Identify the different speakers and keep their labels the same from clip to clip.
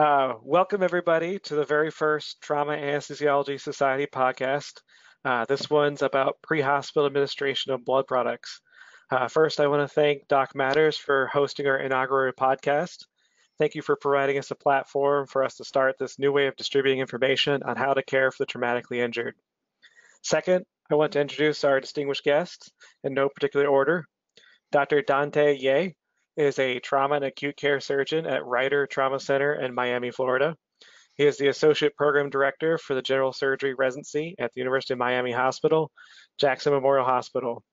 Speaker 1: Welcome, everybody, to the very first Trauma Anesthesiology Society podcast. This one's about pre-hospital administration of blood products. First, I want to thank Doc Matters for hosting our inaugural podcast. Thank you for providing us a platform for us to start this new way of distributing information on how to care for the traumatically injured. Second, I want to introduce our distinguished guests in no particular order. Dr. Dante Ye is a trauma and acute care surgeon at Ryder Trauma Center in Miami, Florida. He is the Associate Program Director for the General Surgery Residency at the University of Miami Hospital, Jackson Memorial Hospital.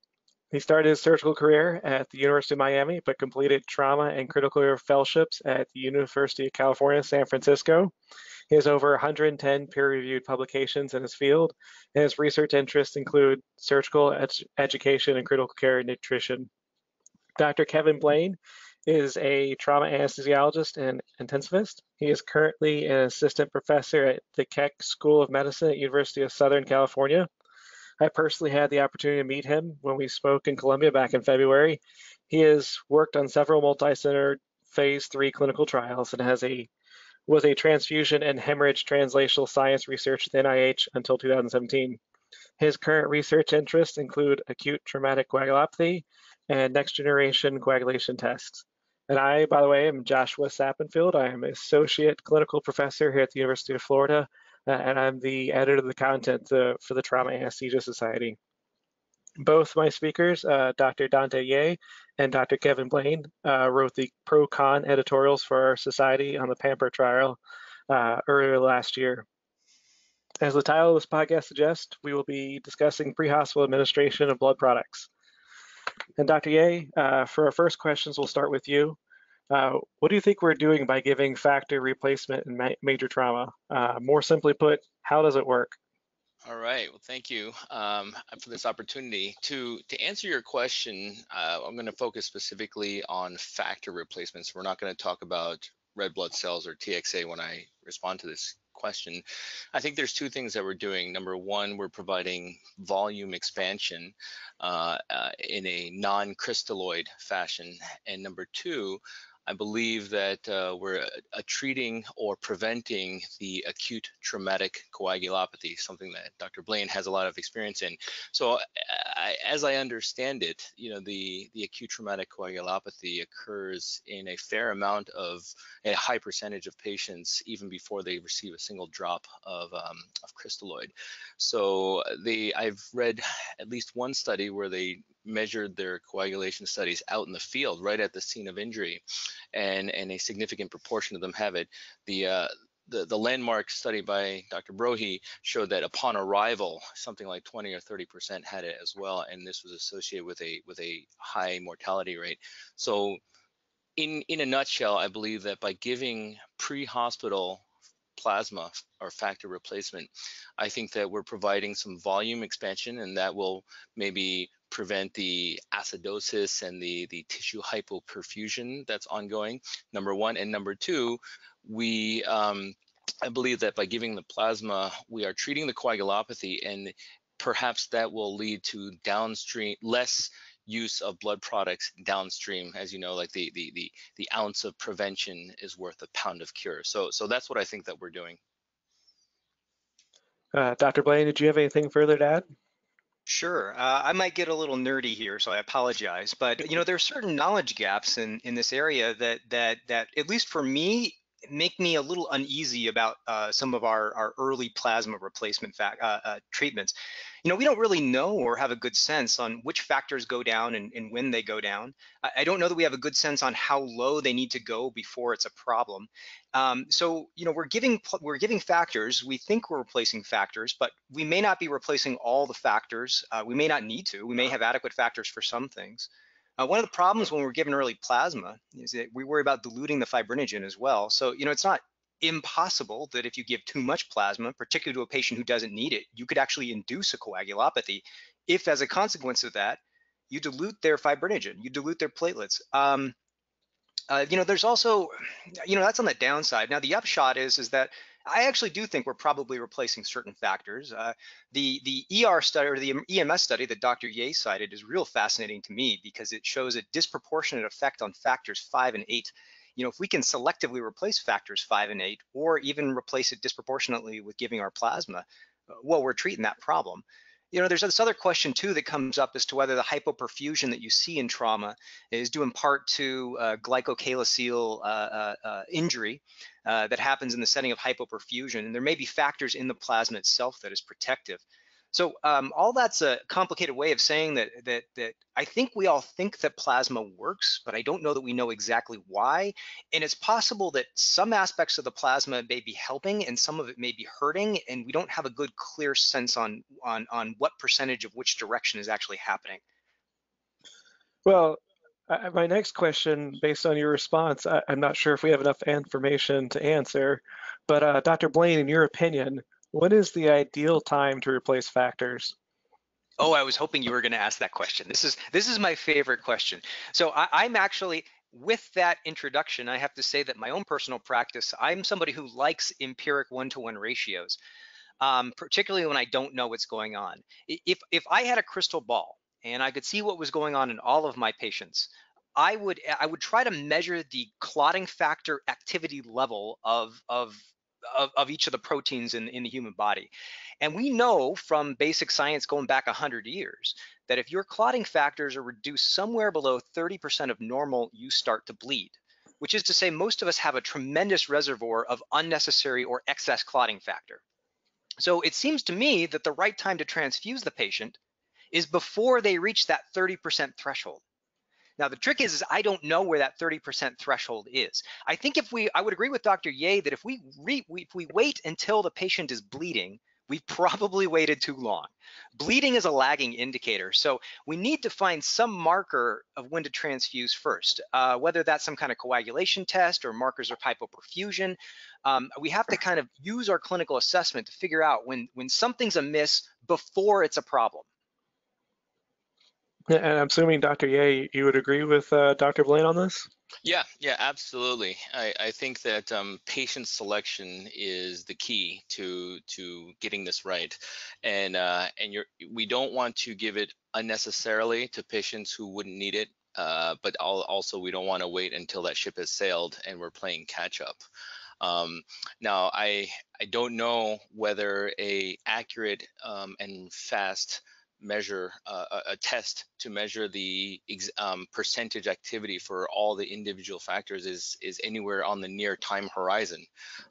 Speaker 1: He started his surgical career at the University of Miami, but completed trauma and critical care fellowships at the University of California, San Francisco. He has over 110 peer-reviewed publications in his field, and his research interests include surgical education and critical care nutrition. Dr. Kevin Blaine is a trauma anesthesiologist and intensivist. He is currently an assistant professor at the Keck School of Medicine at University of Southern California. I personally had the opportunity to meet him when we spoke in Columbia back in February. He has worked on several multi-center phase 3 clinical trials and was a transfusion and hemorrhage translational science researcher at NIH until 2017. His current research interests include acute traumatic coagulopathy and next generation coagulation tests. And I, by the way, am Joshua Sappenfield. I am an associate clinical professor here at the University of Florida, and I'm the editor of the content for the Trauma Anesthesia Society. Both my speakers, Dr. Dante Ye and Dr. Kevin Blaine, wrote the pro-con editorials for our society on the PAMPER trial earlier last year. As the title of this podcast suggests, we will be discussing pre-hospital administration of blood products. And Dr. Ye, for our first questions, we'll start with you. What do you think we're doing by giving factor replacement in major trauma? More simply put, how does it work?
Speaker 2: All right. Well, thank you for this opportunity. To answer your question, I'm going to focus specifically on factor replacements. We're not going to talk about red blood cells or TXA when I respond to this question. I think there's two things that we're doing. Number one, we're providing volume expansion in a non-crystalloid fashion. And number two, I believe that we're treating or preventing the acute traumatic coagulopathy, something that Dr. Blaine has a lot of experience in. So as I understand it, the acute traumatic coagulopathy occurs in a fair amount of a high percentage of patients even before they receive a single drop of crystalloid. So I've read at least one study where they measured their coagulation studies out in the field right at the scene of injury, and a significant proportion of them have it. The landmark study by Dr. Brohi showed that upon arrival, something like 20 or 30% had it as well, and this was associated with a high mortality rate. So in a nutshell, I believe that by giving pre-hospital plasma or factor replacement, I think that we're providing some volume expansion, and that will maybe prevent the acidosis and the tissue hypoperfusion that's ongoing, number one. And number two, I believe that by giving the plasma, we are treating the coagulopathy, and perhaps that will lead to downstream less use of blood products downstream. As you know, like the ounce of prevention is worth a pound of cure. So that's what I think that we're doing.
Speaker 1: Dr. Blaine, did you have anything further to add?
Speaker 3: Sure. I might get a little nerdy here, so I apologize. But there are certain knowledge gaps in this area that at least for me, make me a little uneasy about some of our early plasma replacement treatments. We don't really know or have a good sense on which factors go down and when they go down. I don't know that we have a good sense on how low they need to go before it's a problem. So we're giving factors. We think we're replacing factors, but we may not be replacing all the factors. We may not need to. We may have adequate factors for some things. One of the problems when we're given early plasma is that we worry about diluting the fibrinogen as well. So it's not impossible that if you give too much plasma, particularly to a patient who doesn't need it, you could actually induce a coagulopathy if, as a consequence of that, you dilute their fibrinogen, you dilute their platelets. There's also, that's on the downside. Now, the upshot is that I actually do think we're probably replacing certain factors. The ER study or the EMS study that Dr. Ye cited is real fascinating to me because it shows a disproportionate effect on factors 5 and 8. if we can selectively replace factors 5 and 8, or even replace it disproportionately with giving our plasma, well, we're treating that problem. There's this other question too that comes up as to whether the hypoperfusion that you see in trauma is due in part to glycocalyceal injury that happens in the setting of hypoperfusion, and there may be factors in the plasma itself that is protective. So all that's a complicated way of saying that I think we all think that plasma works, but I don't know that we know exactly why. And it's possible that some aspects of the plasma may be helping and some of it may be hurting, and we don't have a good, clear sense on what percentage of which direction is actually happening.
Speaker 1: Well, my next question, based on your response, I'm not sure if we have enough information to answer, but Dr. Blaine, in your opinion, when is the ideal time to replace factors?
Speaker 3: Oh, I was hoping you were going to ask that question. This is my favorite question. So I'm actually, with that introduction, I have to say that my own personal practice, I'm somebody who likes empiric one-to-one ratios, particularly when I don't know what's going on. If I had a crystal ball and I could see what was going on in all of my patients, I would try to measure the clotting factor activity level of each of the proteins in the human body. And we know from basic science going back 100 years that if your clotting factors are reduced somewhere below 30% of normal, you start to bleed, which is to say most of us have a tremendous reservoir of unnecessary or excess clotting factor. So it seems to me that the right time to transfuse the patient is before they reach that 30% threshold. Now, the trick is I don't know where that 30% threshold is. I think I would agree with Dr. Ye that if we wait until the patient is bleeding, we've probably waited too long. Bleeding is a lagging indicator, so we need to find some marker of when to transfuse first, whether that's some kind of coagulation test or markers of hypoperfusion. We have to kind of use our clinical assessment to figure out when something's amiss before it's a problem.
Speaker 1: And I'm assuming, Dr. Ye, you would agree with Dr. Blaine on this?
Speaker 2: Yeah, absolutely. I think that patient selection is the key to getting this right, and we don't want to give it unnecessarily to patients who wouldn't need it, but also we don't want to wait until that ship has sailed and we're playing catch up. Now, I don't know whether a accurate and fast measure a test to measure the percentage activity for all the individual factors is anywhere on the near time horizon.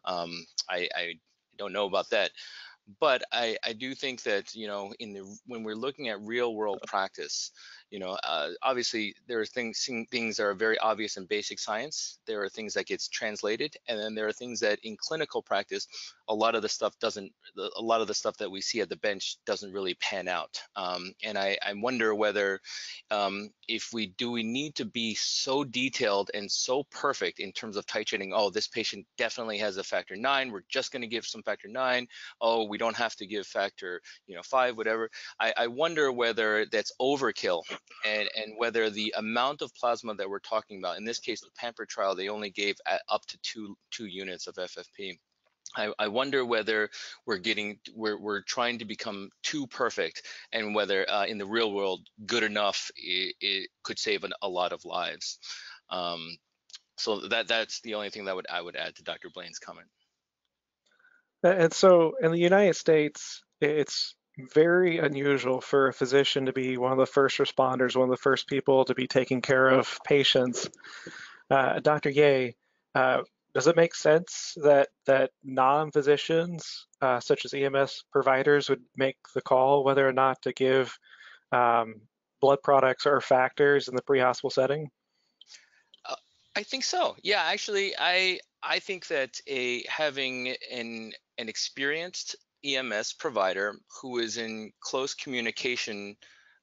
Speaker 2: I don't know about that, but I do think that when we're looking at real world practice, obviously there are things that are very obvious in basic science. There are things that gets translated, and then there are things that in clinical practice, a lot of the stuff that we see at the bench doesn't really pan out. And I wonder whether we need to be so detailed and so perfect in terms of titrating. Oh, this patient definitely has a factor 9. We're just going to give some factor 9. Oh, we don't have to give factor 5, whatever. I wonder whether that's overkill, and whether the amount of plasma that we're talking about, in this case the Pamper trial, they only gave up to two units of FFP. I wonder whether we're trying to become too perfect, and whether in the real world good enough it could save a lot of lives. So that's the only thing that I would add to Dr. Blaine's comment.
Speaker 1: And so in the United States, it's very unusual for a physician to be one of the first responders, one of the first people to be taking care of patients. Dr. Ye, does it make sense that non-physicians, such as EMS providers, would make the call whether or not to give blood products or factors in the pre-hospital setting?
Speaker 2: I think so. Yeah, actually, I think that having an experienced EMS provider who is in close communication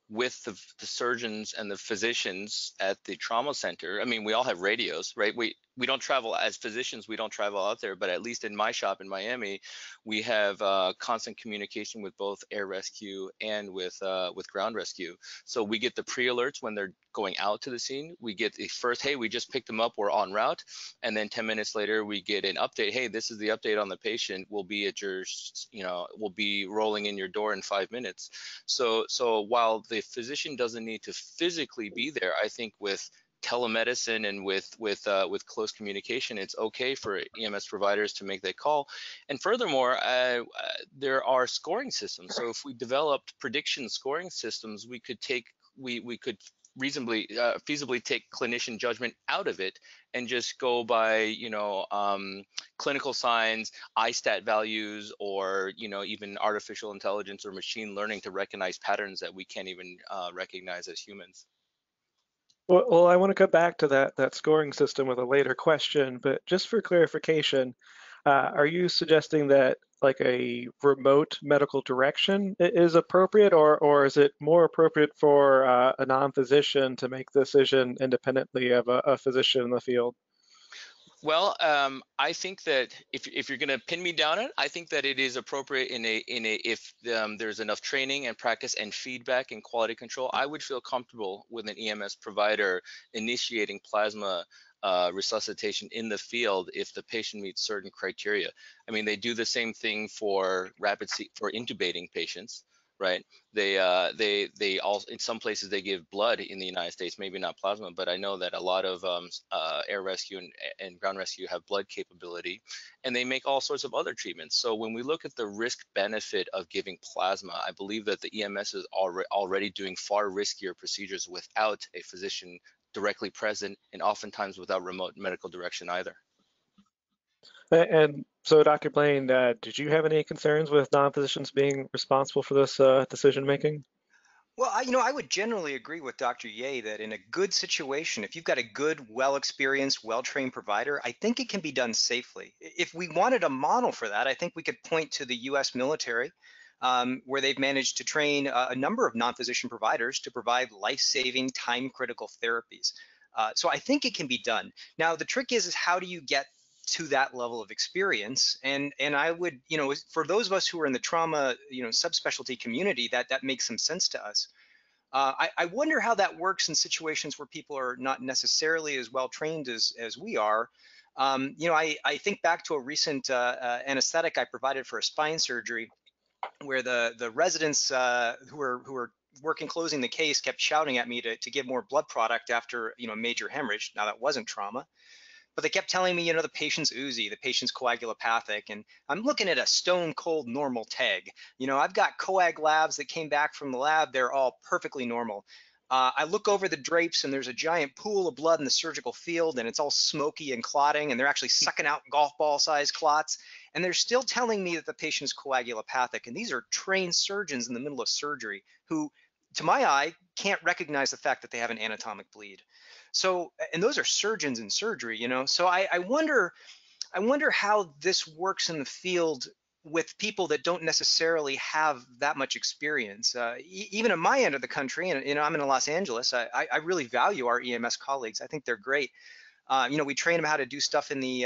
Speaker 2: with the surgeons and the physicians at the trauma center. I mean, we all have radios, right? We don't travel as physicians. We don't travel out there, but at least in my shop in Miami, we have constant communication with both air rescue and with ground rescue. So we get the pre-alerts when they're going out to the scene. We get the first, hey, we just picked them up, we're en route, and then 10 minutes later we get an update. Hey, this is the update on the patient. We'll be at your, we'll be rolling in your door in 5 minutes. So while the physician doesn't need to physically be there, I think with telemedicine and with close communication, it's okay for EMS providers to make that call. And furthermore, there are scoring systems. So if we developed prediction scoring systems, we could reasonably feasibly take clinician judgment out of it and just go by clinical signs, ISTAT values, or even artificial intelligence or machine learning to recognize patterns that we can't even recognize as humans.
Speaker 1: Well, I want to go back to that scoring system with a later question, but just for clarification, are you suggesting that like a remote medical direction is appropriate, or is it more appropriate for a non-physician to make the decision independently of a physician in the field?
Speaker 2: Well, I think that if you're going to pin me down it, I think that it is appropriate if there's enough training and practice and feedback and quality control. I would feel comfortable with an EMS provider initiating plasma resuscitation in the field if the patient meets certain criteria. I mean, they do the same thing for for intubating patients, right? They also, in some places they give blood in the United States, maybe not plasma, but I know that a lot of air rescue and ground rescue have blood capability, and they make all sorts of other treatments. So when we look at the risk benefit of giving plasma, I believe that the EMS is already doing far riskier procedures without a physician directly present, and oftentimes without remote medical direction either.
Speaker 1: And so, Dr. Blaine, did you have any concerns with non-physicians being responsible for this decision making?
Speaker 3: Well, I would generally agree with Dr. Ye that in a good situation, if you've got a good, well-experienced, well-trained provider, I think it can be done safely. If we wanted a model for that, I think we could point to the U.S. military, where they've managed to train a number of non-physician providers to provide life-saving, time-critical therapies. So I think it can be done. Now, the trick is how do you get to that level of experience? And I would, for those of us who are in the trauma, subspecialty community, that makes some sense to us. I wonder how that works in situations where people are not necessarily as well trained as we are. I think back to a recent anesthetic I provided for a spine surgery, where the residents who were working closing the case kept shouting at me to give more blood product after major hemorrhage. Now that wasn't trauma, but they kept telling me, the patient's oozy, the patient's coagulopathic, and I'm looking at a stone cold normal TEG. I've got coag labs that came back from the lab. They're all perfectly normal. I look over the drapes and there's a giant pool of blood in the surgical field, and it's all smoky and clotting, and they're actually sucking out golf ball sized clots. And they're still telling me that the patient is coagulopathic. And these are trained surgeons in the middle of surgery who, to my eye, can't recognize the fact that they have an anatomic bleed. So, and those are surgeons in surgery, So I wonder how this works in the field with people that don't necessarily have that much experience. Even at my end of the country, and I'm in Los Angeles, I really value our EMS colleagues. I think they're great. We train them how to do stuff in the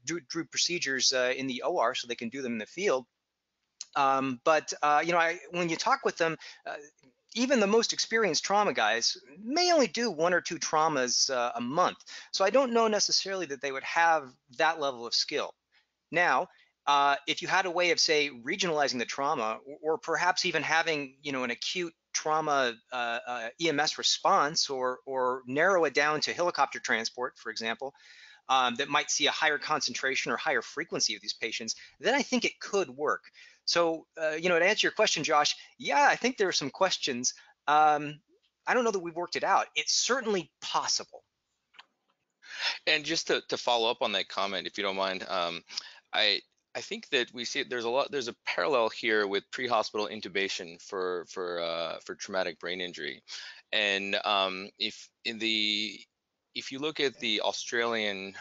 Speaker 3: do procedures in the OR so they can do them in the field. When you talk with them, even the most experienced trauma guys may only do 1 or 2 traumas a month. So I don't know necessarily that they would have that level of skill. Now, if you had a way of, say, regionalizing the trauma, or perhaps even having, an acute trauma EMS response, or narrow it down to helicopter transport, for example, that might see a higher concentration or higher frequency of these patients, then I think it could work. So, to answer your question, Josh, yeah, I think there are some questions. I don't know that we've worked it out. It's certainly possible.
Speaker 2: And just to follow up on that comment, if you don't mind, I think that we see there's a parallel here with pre-hospital intubation for traumatic brain injury, and if you look at the Australian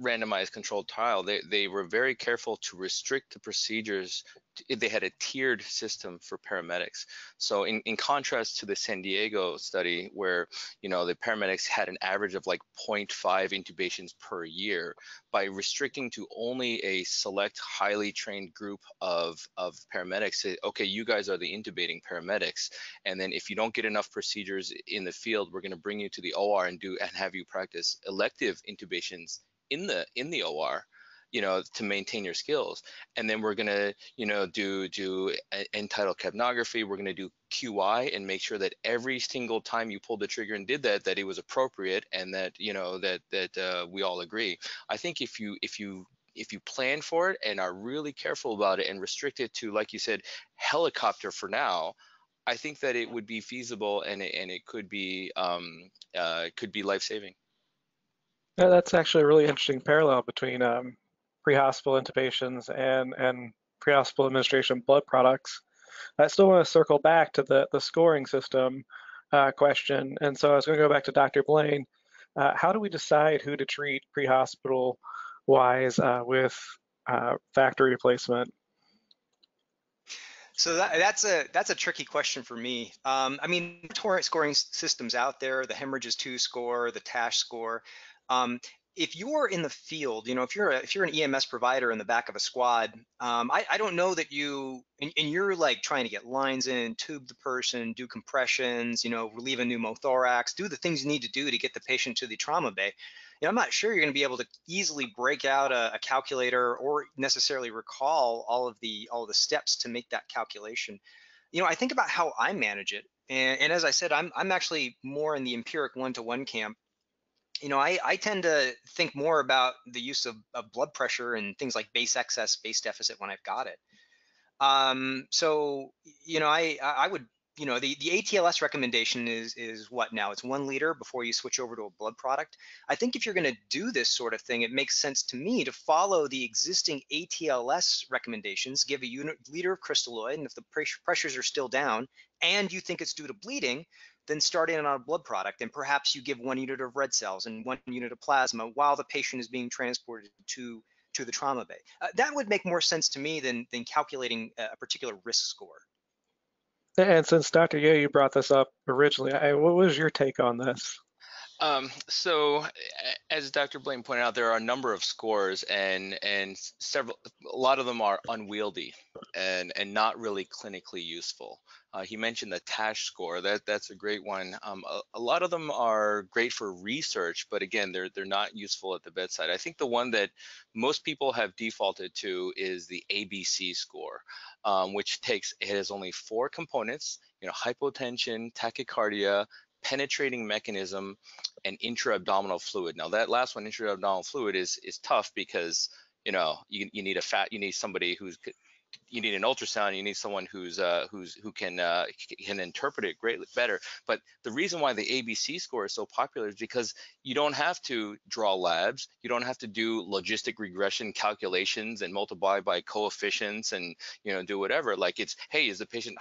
Speaker 2: randomized controlled trial, they were very careful to restrict the procedures. They had a tiered system for paramedics. So in contrast to the San Diego study, where the paramedics had an average of like 0.5 intubations per year, by restricting to only a select highly trained group of paramedics, say, okay, you guys are the intubating paramedics, and then if you don't get enough procedures in the field, we're going to bring you to the OR and have you practice elective intubations in the OR. to maintain your skills. And then we're gonna, do end-tidal capnography. We're gonna do QI and make sure that every single time you pulled the trigger and did that, it was appropriate, and that we all agree. I think if you plan for it and are really careful about it and restrict it to, like you said, helicopter for now, I think that it would be feasible, and it could be life-saving.
Speaker 1: Yeah, that's actually a really interesting parallel between pre-hospital intubations and pre-hospital administration of blood products. I still want to circle back to the scoring system question. And so I was going to go back to Dr. Blaine. How do we decide who to treat pre-hospital wise with factory replacement?
Speaker 3: So that's a tricky question for me. I mean, torrent scoring systems out there, the hemorrhages 2 score, the TAS score. If you're in the field, if you're an EMS provider in the back of a squad, I don't know that and you're like trying to get lines in, tube the person, do compressions, relieve a pneumothorax, do the things you need to do to get the patient to the trauma bay. I'm not sure you're going to be able to easily break out a calculator or necessarily recall all of the steps to make that calculation. I think about how I manage it, and as I said, I'm actually more in the empiric one-to-one camp. I tend to think more about the use of blood pressure and things like base excess, base deficit when I've got it. So, I would, the ATLS recommendation is what now? It's 1 liter before you switch over to a blood product. I think if you're going to do this sort of thing, it makes sense to me to follow the existing ATLS recommendations, give a liter of crystalloid, and if the pressures are still down and you think it's due to bleeding, then start in on a blood product, and perhaps you give 1 unit of red cells and 1 unit of plasma while the patient is being transported to the trauma bay. That would make more sense to me than calculating a particular risk score.
Speaker 1: And since Dr. Yo, you brought this up originally, what was your take on this?
Speaker 2: So, as Dr. Blaine pointed out, there are a number of scores, and a lot of them are unwieldy and not really clinically useful. He mentioned the TAS score. That's a great one. A lot of them are great for research, but again, they're not useful at the bedside. I think the one that most people have defaulted to is the ABC score, which it has only 4 components: hypotension, tachycardia, penetrating mechanism, and intra-abdominal fluid. Now that last one, intra-abdominal fluid, is tough because you need somebody you need an ultrasound. You need someone who can interpret it greatly better. But the reason why the ABC score is so popular is because you don't have to draw labs. You don't have to do logistic regression calculations and multiply by coefficients and do whatever. Like, it's, hey, is the patient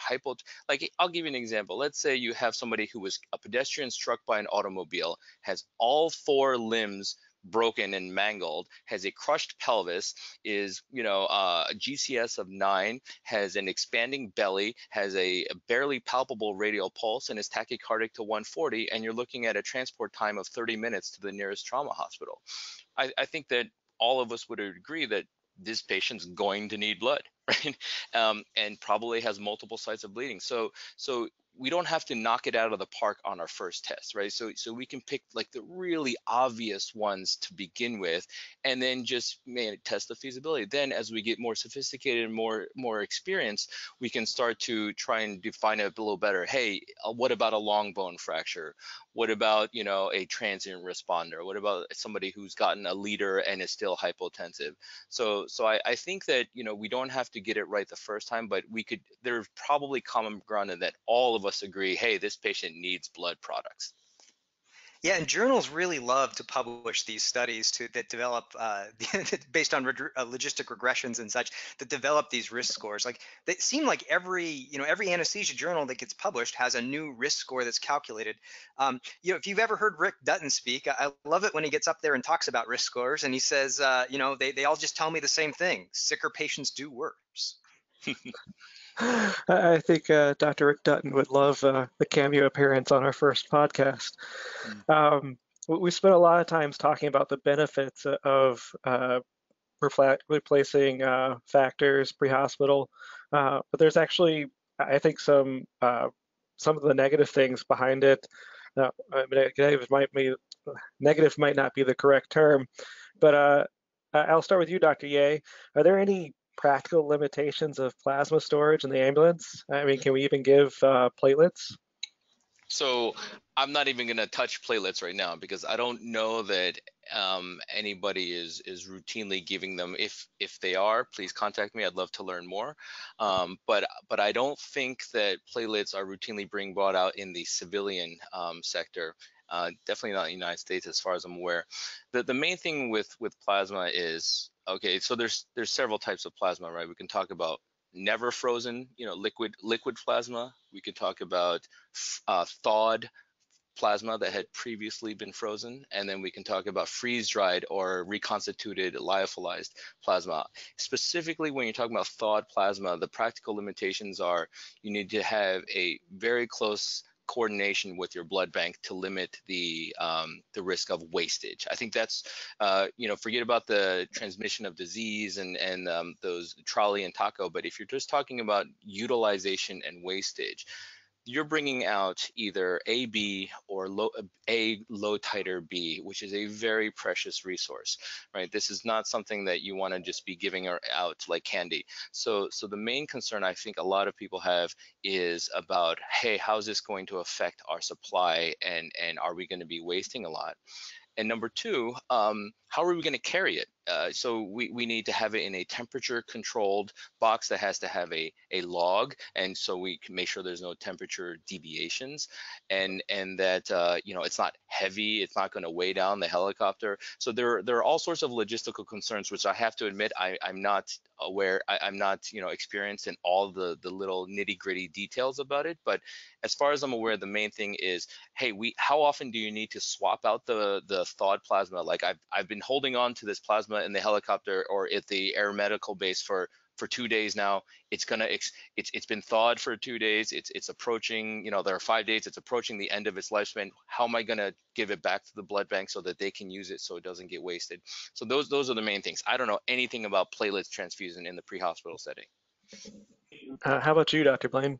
Speaker 2: like, I'll give you an example. Let's say you have somebody who was a pedestrian struck by an automobile, has all 4 limbs broken and mangled, has a crushed pelvis, is a GCS of 9, has an expanding belly, has a barely palpable radial pulse, and is tachycardic to 140, and you're looking at a transport time of 30 minutes to the nearest trauma hospital. I think that all of us would agree that this patient's going to need blood, right? And probably has multiple sites of bleeding. So we don't have to knock it out of the park on our first test, right? So we can pick like the really obvious ones to begin with, and then just test the feasibility. Then as we get more sophisticated and more experienced, we can start to try and define it a little better. Hey, what about a long bone fracture? What about, a transient responder? What about somebody who's gotten a liter and is still hypotensive? So I think that, we don't have to get it right the first time, but there's probably common ground in that all of us agree, hey, this patient needs blood products.
Speaker 3: Yeah, and journals really love to publish these studies that develop based on logistic regressions and such, that develop these risk scores. Like, they seem like every anesthesia journal that gets published has a new risk score that's calculated. If you've ever heard Rick Dutton speak, I love it when he gets up there and talks about risk scores, and he says, they all just tell me the same thing: sicker patients do worse.
Speaker 1: I think Dr. Rick Dutton would love the cameo appearance on our first podcast. We spent a lot of times talking about the benefits of replacing factors pre-hospital, but there's actually, I think, some of the negative things behind it. Negative might not be the correct term, but I'll start with you, Dr. Ye. Are there any practical limitations of plasma storage in the ambulance? I mean, can we even give platelets?
Speaker 2: So I'm not even going to touch platelets right now because I don't know that anybody is routinely giving them. If they are, please contact me. I'd love to learn more. But I don't think that platelets are routinely being brought out in the civilian sector. Definitely not in the United States, as far as I'm aware. The main thing with plasma is, okay, so there's several types of plasma, right? We can talk about never frozen, liquid plasma. We could talk about thawed plasma that had previously been frozen, and then we can talk about freeze-dried or reconstituted lyophilized plasma. Specifically, when you're talking about thawed plasma, the practical limitations are you need to have a very close coordination with your blood bank to limit the risk of wastage. I think that's forget about the transmission of disease and those trolley and taco, but if you're just talking about utilization and wastage, you're bringing out either AB or low titer B, which is a very precious resource, right? This is not something that you want to just be giving out like candy. So the main concern I think a lot of people have is about, hey, how's this going to affect our supply, and are we going to be wasting a lot? And number two, how are we going to carry it? So we need to have it in a temperature controlled box that has to have a log, and so we can make sure there's no temperature deviations, and that it's not heavy, it's not going to weigh down the helicopter. So there are all sorts of logistical concerns, which I have to admit I'm not aware, I'm not experienced in all the little nitty gritty details about it. But as far as I'm aware, the main thing is, hey, how often do you need to swap out the thawed plasma? Like I've been holding on to this plasma in the helicopter or at the air medical base for 2 days now. It's been thawed for 2 days. It's approaching, there are 5 days. It's approaching the end of its lifespan. How am I gonna give it back to the blood bank so that they can use it so it doesn't get wasted? So those are the main things. I don't know anything about platelets transfusion in the pre-hospital setting.
Speaker 1: How about you, Dr. Blaine?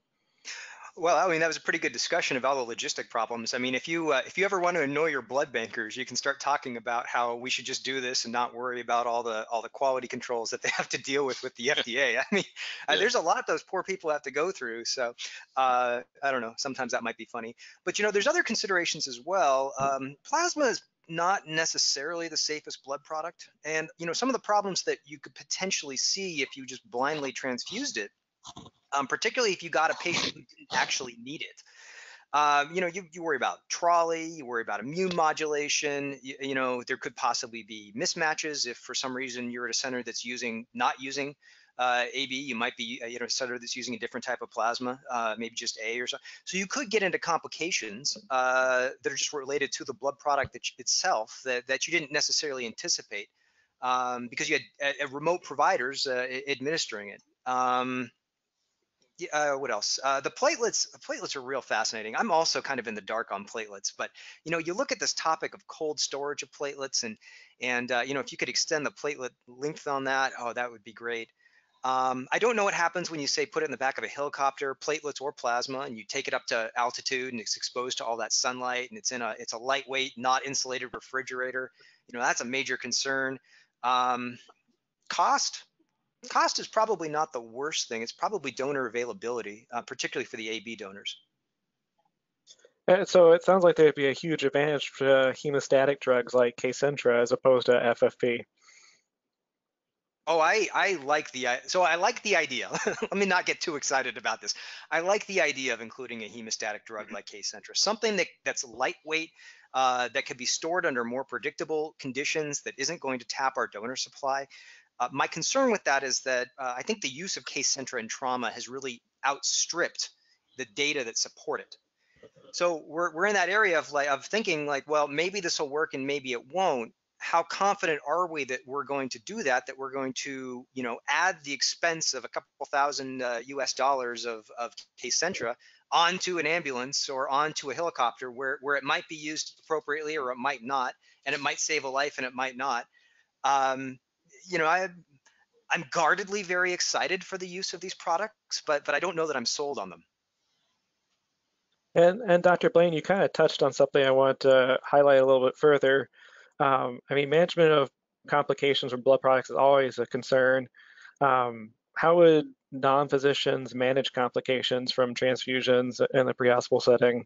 Speaker 3: Well, I mean, that was a pretty good discussion of all the logistic problems. I mean, if you ever want to annoy your blood bankers, you can start talking about how we should just do this and not worry about all the quality controls that they have to deal with the FDA. I mean,
Speaker 2: Yeah.
Speaker 3: there's a lot those poor people have to go through. So I don't know. Sometimes that might be funny, but there's other considerations as well. Plasma is not necessarily the safest blood product, and some of the problems that you could potentially see if you just blindly transfused it. Particularly if you got a patient who didn't actually need it. You worry about trolley, you worry about immune modulation. There could possibly be mismatches if for some reason you're at a center that's not using AB. You might be a center that's using a different type of plasma, maybe just A or so. So you could get into complications that are just related to the blood product itself that you didn't necessarily anticipate because you had remote providers administering it. What else? The platelets are real fascinating. I'm also kind of in the dark on platelets, but you look at this topic of cold storage of platelets, and if you could extend the platelet length on that, oh, that would be great. I don't know what happens when you say put it in the back of a helicopter, platelets or plasma, and you take it up to altitude and it's exposed to all that sunlight, and it's a lightweight, not insulated refrigerator. That's a major concern. Cost. Cost is probably not the worst thing. It's probably donor availability, particularly for the AB donors.
Speaker 1: And so it sounds like there'd be a huge advantage for hemostatic drugs like Kcentra as opposed to FFP.
Speaker 3: Oh, I like the idea. Let me not get too excited about this. I like the idea of including a hemostatic drug like Kcentra, something that's lightweight, that could be stored under more predictable conditions, that isn't going to tap our donor supply. My concern with that is that I think the use of Kcentra in trauma has really outstripped the data that support it. So we're in that area of thinking like, well, maybe this will work and maybe it won't. How confident are we that we're going to do that? That we're going to add the expense of a couple thousand US dollars of Kcentra onto an ambulance or onto a helicopter where it might be used appropriately or it might not, and it might save a life and it might not. Um, I'm guardedly very excited for the use of these products, but I don't know that I'm sold on them.
Speaker 1: And Dr. Blaine, you kind of touched on something I want to highlight a little bit further. I mean, management of complications from blood products is always a concern. How would non-physicians manage complications from transfusions in the pre-hospital setting?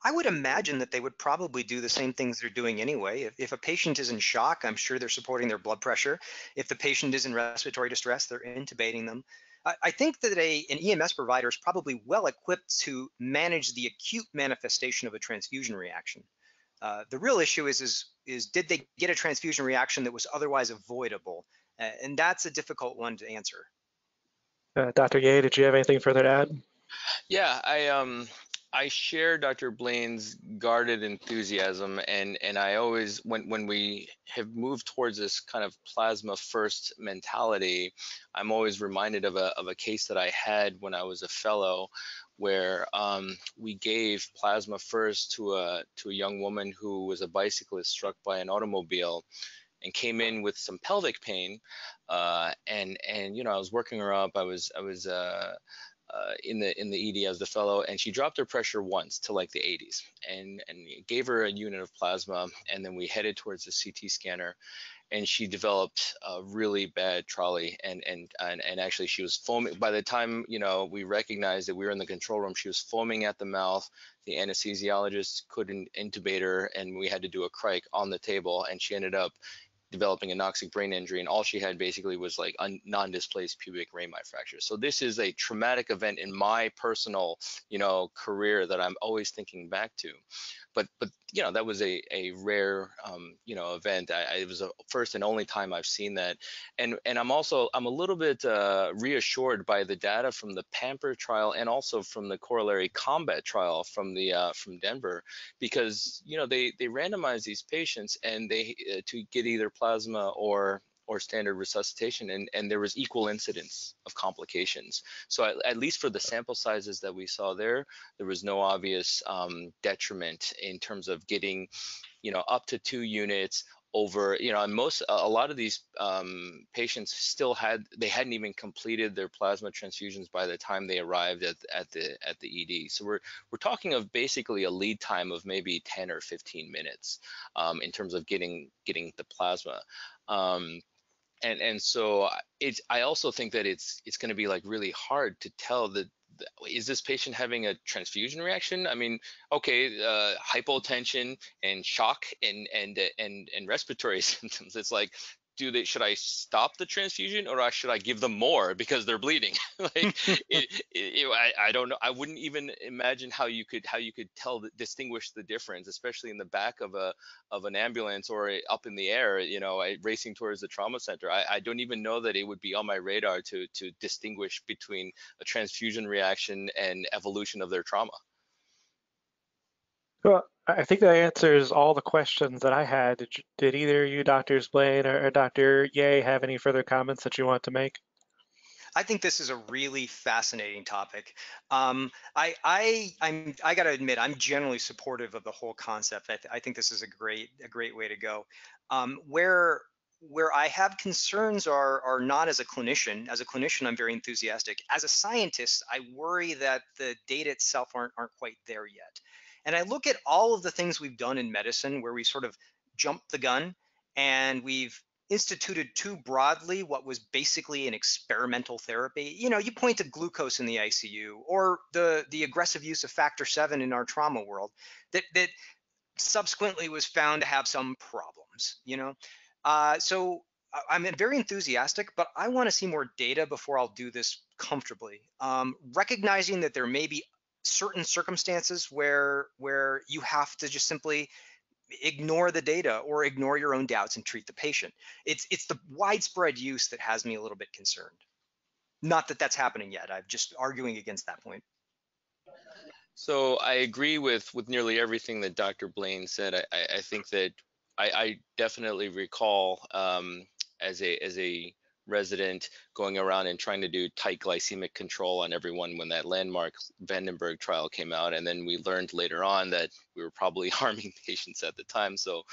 Speaker 3: I would imagine that they would probably do the same things they're doing anyway. If a patient is in shock, I'm sure they're supporting their blood pressure. If the patient is in respiratory distress, they're intubating them. I think that an EMS provider is probably well equipped to manage the acute manifestation of a transfusion reaction. The real issue is did they get a transfusion reaction that was otherwise avoidable? And that's a difficult one to answer.
Speaker 1: Dr. Ye, did you have anything further to add?
Speaker 2: Yeah, I share Dr. Blaine's guarded enthusiasm, and I always when we have moved towards this kind of plasma first mentality, I'm always reminded of a case that I had when I was a fellow, where we gave plasma first to a young woman who was a bicyclist struck by an automobile and came in with some pelvic pain, and you know, I was working her up. I was in the ED as the fellow, and she dropped her pressure once to like the 80s, and gave her a unit of plasma, and then we headed towards the CT scanner, and she developed a really bad trolley, and actually she was foaming. By the time, you know, we recognized that we were in the control room, she was foaming at the mouth. The anesthesiologist couldn't intubate her, and we had to do a crike on the table, and she ended up developing a noxic brain injury, and all she had basically was like a non-displaced pubic rami fracture. So this is a traumatic event in my personal, you know, career that I'm always thinking back to. But you know, that was a rare you know, event. It was the first and only time I've seen that, and I'm a little bit reassured by the data from the Pamper trial and also from the corollary Combat trial from Denver, because you know, they randomized these patients, and they to get either plasma or standard resuscitation, and there was equal incidence of complications. So at least for the sample sizes that we saw there was no obvious detriment in terms of getting, you know, up to 2 units over, you know, and a lot of these patients still hadn't even completed their plasma transfusions by the time they arrived at the ED. So we're talking of basically a lead time of maybe 10 or 15 minutes in terms of getting the plasma. And so I also think that it's going to be like really hard to tell is this patient having a transfusion reaction? I mean, okay, hypotension and shock and respiratory symptoms. It's like, should I stop the transfusion, or should I give them more because they're bleeding? Like, I don't know. I wouldn't even imagine how you could distinguish the difference, especially in the back of an ambulance or up in the air, you know, racing towards the trauma center. I don't even know that it would be on my radar to distinguish between a transfusion reaction and evolution of their trauma.
Speaker 1: Well, I think that answers all the questions that I had. Did either you, Doctors Blaine or Dr. Ye, have any further comments that you want to make?
Speaker 3: I think this is a really fascinating topic. I got to admit, I'm generally supportive of the whole concept. I think this is a great way to go. Where I have concerns are not as a clinician. As a clinician, I'm very enthusiastic. As a scientist, I worry that the data itself aren't quite there yet. And I look at all of the things we've done in medicine where we sort of jumped the gun and we've instituted too broadly what was basically an experimental therapy. You know, you point to glucose in the ICU or the aggressive use of factor 7 in our trauma world that subsequently was found to have some problems, you know. So I'm very enthusiastic, but I want to see more data before I'll do this comfortably. Recognizing that there may be certain circumstances where you have to just simply ignore the data or ignore your own doubts and treat the patient. It's the widespread use that has me a little bit concerned. Not that that's happening yet. I'm just arguing against that point.
Speaker 2: So I agree with nearly everything that Dr. Blaine said. I think that I definitely recall as a resident going around and trying to do tight glycemic control on everyone when that landmark Vandenberg trial came out. And then we learned later on that we were probably harming patients at the time. So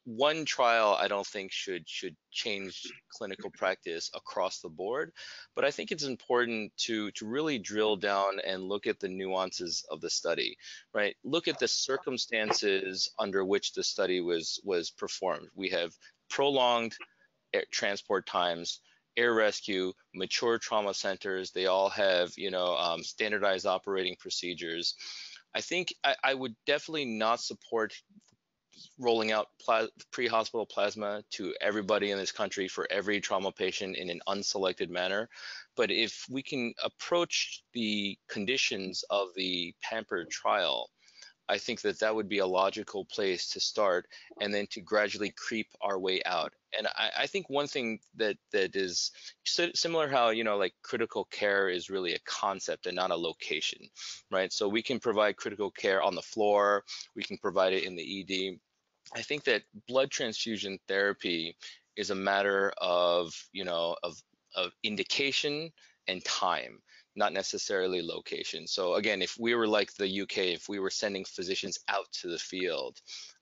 Speaker 2: one trial I don't think should change clinical practice across the board, but I think it's important to really drill down and look at the nuances of the study, right? Look at the circumstances under which the study was performed. We have prolonged transport times, air rescue, mature trauma centers. They all have, standardized operating procedures. I think I would definitely not support rolling out pre-hospital plasma to everybody in this country for every trauma patient in an unselected manner. But if we can approach the conditions of the PAMPER trial, I think that would be a logical place to start, and then to gradually creep our way out. And I think one thing that is similar how, like critical care is really a concept and not a location, right? So we can provide critical care on the floor, we can provide it in the ED. I think that blood transfusion therapy is a matter of, of indication and time, not necessarily location. So again, if we were like the UK, if we were sending physicians out to the field,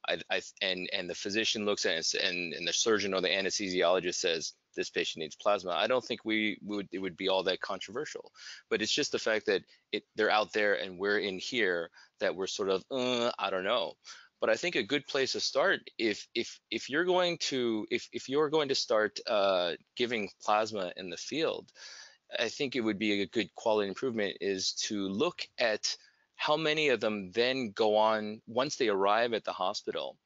Speaker 2: and the physician looks at it and the surgeon or the anesthesiologist says this patient needs plasma, I don't think it would be all that controversial. But it's just the fact that they're out there and we're in here that we're sort of I don't know. But I think a good place to start, if you're going to start giving plasma in the field, I think it would be a good quality improvement is to look at how many of them then go on once they arrive at the hospital.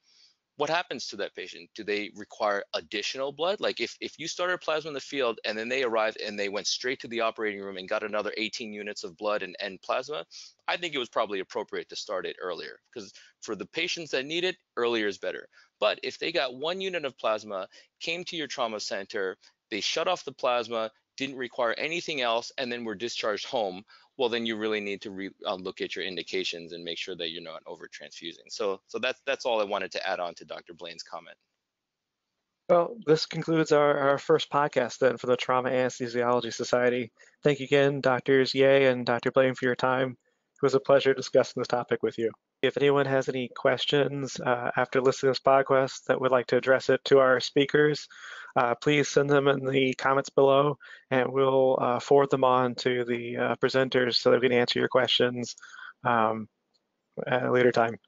Speaker 2: What happens to that patient? Do they require additional blood? Like if you started plasma in the field and then they arrived and they went straight to the operating room and got another 18 units of blood and plasma, I think it was probably appropriate to start it earlier, because for the patients that need it, earlier is better. But if they got 1 unit of plasma, came to your trauma center, they shut off the plasma, didn't require anything else, and then were discharged home, well, then you really need to look at your indications and make sure that you're not over transfusing. So that's all I wanted to add on to Dr. Blaine's comment.
Speaker 1: Well, this concludes our first podcast then for the Trauma Anesthesiology Society. Thank you again, Drs. Ye and Dr. Blaine, for your time. It was a pleasure discussing this topic with you. If anyone has any questions after listening to this podcast that would like to address it to our speakers, please send them in the comments below, and we'll forward them on to the presenters so that we can answer your questions at a later time.